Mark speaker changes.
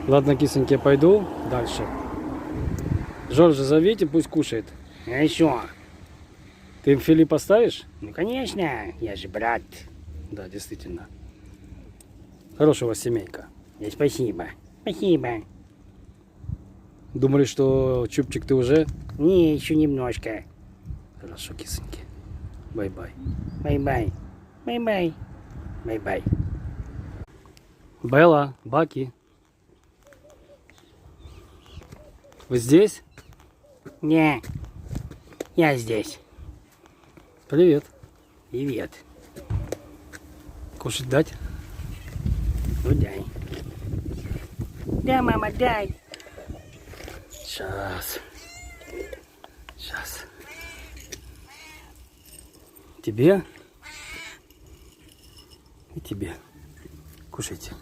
Speaker 1: Ладно, кисоньки, я пойду дальше. Жоржа зовите, пусть кушает.
Speaker 2: А еще?
Speaker 1: Ты им филе поставишь?
Speaker 2: Ну, конечно, я же брат.
Speaker 1: Да, действительно. Хорошая у вас семейка.
Speaker 2: И спасибо. Спасибо.
Speaker 1: Думали, что чупчик ты уже?
Speaker 2: Не, еще немножко.
Speaker 1: Хорошо, кисоньки. Бай-бай.
Speaker 2: Бай-бай. Бай-бай. Бай-бай.
Speaker 1: Белла, Баки. Вы здесь?
Speaker 2: Не, я здесь.
Speaker 1: Привет.
Speaker 2: Привет.
Speaker 1: Кушать дать?
Speaker 2: Ну дай. Да, мама, дай.
Speaker 1: Сейчас. Сейчас. Тебе? И тебе. Кушайте.